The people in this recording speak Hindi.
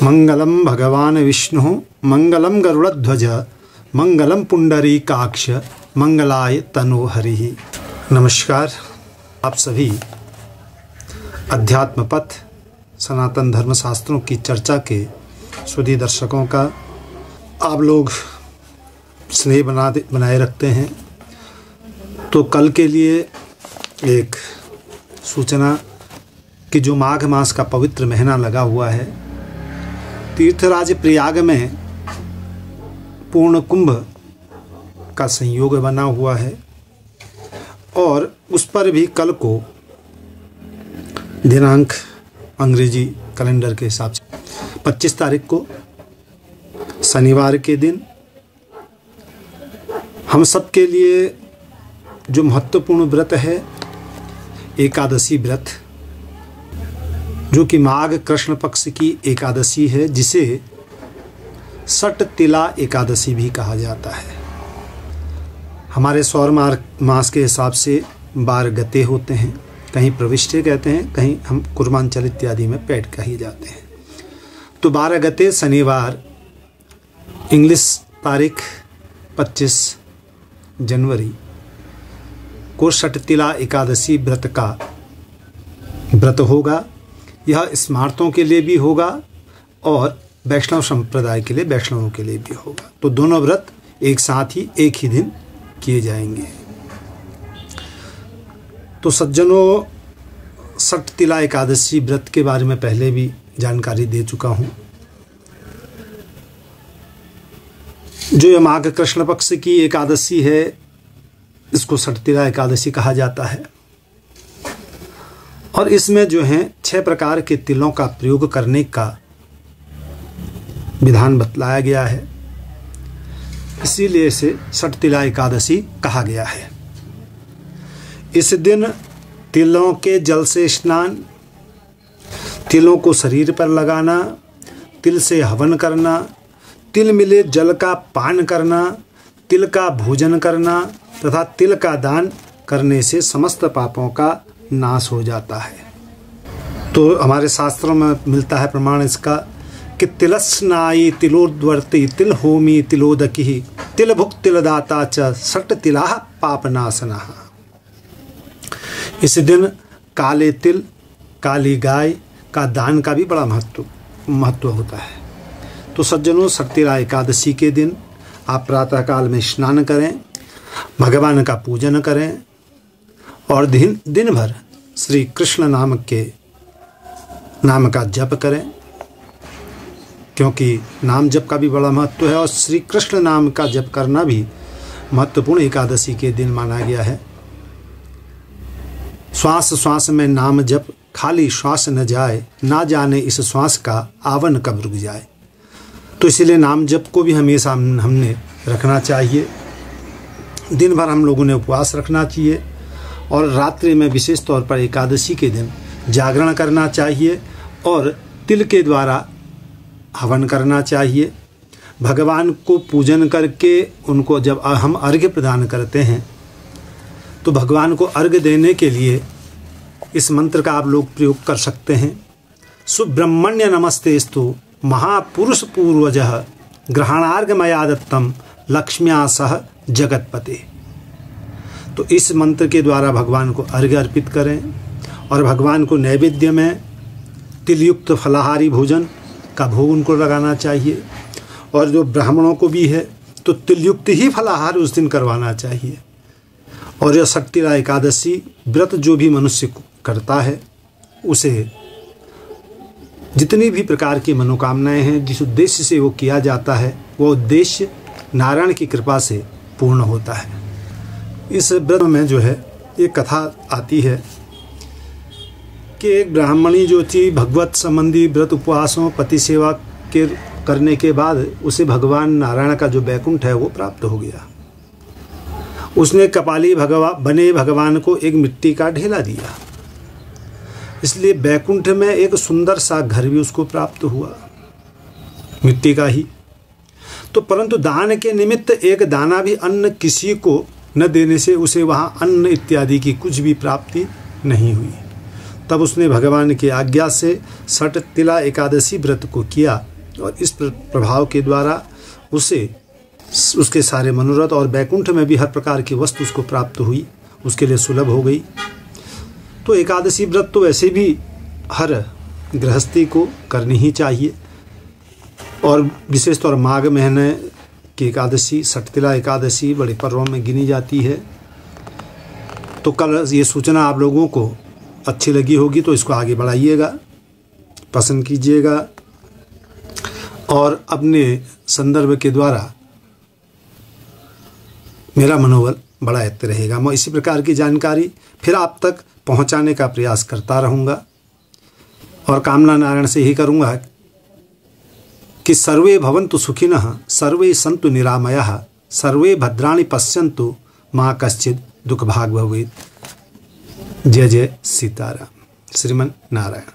मंगलम भगवान विष्णु मंगलम गरुड़ध्वज मंगलम पुंडरीकाक्ष मंगलाय तनो हरि। नमस्कार, आप सभी अध्यात्म पथ सनातन धर्म शास्त्रों की चर्चा के सुधी दर्शकों का आप लोग स्नेह बनाए रखते हैं। तो कल के लिए एक सूचना कि जो माघ मास का पवित्र महीना लगा हुआ है, तीर्थराज प्रयाग में पूर्ण कुंभ का संयोग बना हुआ है और उस पर भी कल को दिनांक अंग्रेजी कैलेंडर के हिसाब से 25 तारीख को शनिवार के दिन हम सब के लिए जो महत्वपूर्ण व्रत है एकादशी व्रत, जो कि माघ कृष्ण पक्ष की एकादशी है, जिसे सट तिला एकादशी भी कहा जाता है। हमारे सौर मास के हिसाब से 12 गते होते हैं, कहीं प्रविष्टे कहते हैं, कहीं हम कुर्मांचल इत्यादि में पैठ कही जाते हैं। तो 12 गते शनिवार इंग्लिश तारीख 25 जनवरी को सट तिला एकादशी व्रत का व्रत होगा। यह स्मार्तों के लिए भी होगा और वैष्णव संप्रदाय के लिए, वैष्णवों के लिए भी होगा। तो दोनों व्रत एक साथ ही एक ही दिन किए जाएंगे। तो सज्जनों, सट तिला एकादशी व्रत के बारे में पहले भी जानकारी दे चुका हूँ। जो यह माघ कृष्ण पक्ष की एकादशी है, इसको सट तिला एकादशी कहा जाता है और इसमें जो है 6 प्रकार के तिलों का प्रयोग करने का विधान बतलाया गया है, इसीलिए इसे सट तिला एकादशी कहा गया है। इस दिन तिलों के जल से स्नान, तिलों को शरीर पर लगाना, तिल से हवन करना, तिल मिले जल का पान करना, तिल का भोजन करना तथा तिल का दान करने से समस्त पापों का नाश हो जाता है। तो हमारे शास्त्रों में मिलता है प्रमाण इसका कि तिलस्नायी तिलोद्वर्ती तिल होमी तिलोदकी तिल भुक तिलदाता च सट तिला पापनाशना। इस दिन काले तिल, काली गाय का दान का भी बड़ा महत्व होता है। तो सज्जनों, सट तिला एकादशी के दिन आप प्रातःकाल में स्नान करें, भगवान का पूजन करें और दिन भर श्री कृष्ण नाम का जप करें, क्योंकि नाम जप का भी बड़ा महत्व है और श्री कृष्ण नाम का जप करना भी महत्वपूर्ण एकादशी के दिन माना गया है। श्वास श्वास में नाम जप, खाली श्वास न जाए, ना जाने इस श्वास का आवन कब रुक जाए। तो इसीलिए नाम जप को भी हमेशा हमने रखना चाहिए। दिन भर हम लोगों ने उपवास रखना चाहिए और रात्रि में विशेष तौर पर एकादशी के दिन जागरण करना चाहिए और तिल के द्वारा हवन करना चाहिए। भगवान को पूजन करके उनको जब हम अर्घ्य प्रदान करते हैं तो भगवान को अर्घ्य देने के लिए इस मंत्र का आप लोग प्रयोग कर सकते हैं। सुब्रह्मण्य नमस्तेस्तु महापुरुष पूर्वजः ग्रहणार्घ्य मया दत्तम लक्ष्म्या सह जगतपते। तो इस मंत्र के द्वारा भगवान को अर्घ्य अर्पित करें और भगवान को नैवेद्य में तिलयुक्त फलाहारी भोजन का भोग उनको लगाना चाहिए और जो ब्राह्मणों को भी है तो तिलयुक्त ही फलाहार उस दिन करवाना चाहिए। और यह सट तिला एकादशी व्रत जो भी मनुष्य करता है, उसे जितनी भी प्रकार की मनोकामनाएं हैं, जिस उद्देश्य से वो किया जाता है, वो उद्देश्य नारायण की कृपा से पूर्ण होता है। इस व्रत में जो है एक कथा आती है कि एक ब्राह्मणी जो थी, भगवत संबंधी व्रत उपवासों पति सेवा के करने के बाद उसे भगवान नारायण का जो बैकुंठ है वो प्राप्त हो गया। उसने कपाली बने भगवान को एक मिट्टी का ढेला दिया, इसलिए बैकुंठ में एक सुंदर सा घर भी उसको प्राप्त हुआ, मिट्टी का ही। तो परंतु दान के निमित्त एक दाना भी अन्न किसी को न देने से उसे वहाँ अन्न इत्यादि की कुछ भी प्राप्ति नहीं हुई। तब उसने भगवान की आज्ञा से सट तिला एकादशी व्रत को किया और इस प्रभाव के द्वारा उसे उसके सारे मनोरथ और बैकुंठ में भी हर प्रकार की वस्तु उसको प्राप्त हुई, उसके लिए सुलभ हो गई। तो एकादशी व्रत तो वैसे भी हर गृहस्थी को करनी ही चाहिए, और विशेष तौर माघ महीने की एकादशी, सठतिला एकादशी बड़े पर्वों में गिनी जाती है। तो कल ये सूचना आप लोगों को अच्छी लगी होगी तो इसको आगे बढ़ाइएगा, पसंद कीजिएगा और अपने संदर्भ के द्वारा मेरा मनोबल बढ़ाते रहेगा। मैं इसी प्रकार की जानकारी फिर आप तक पहुंचाने का प्रयास करता रहूँगा और कामना नारायण से ही करूँगा कि सर्वे भवन्तु सुखिनः, सर्वे सन्तु निरामयाः, सर्वे भद्राणि पश्यन्तु मा कश्चित् दुःखभाग् भवेत्। जय जय सीताराम। श्रीमन नारायण।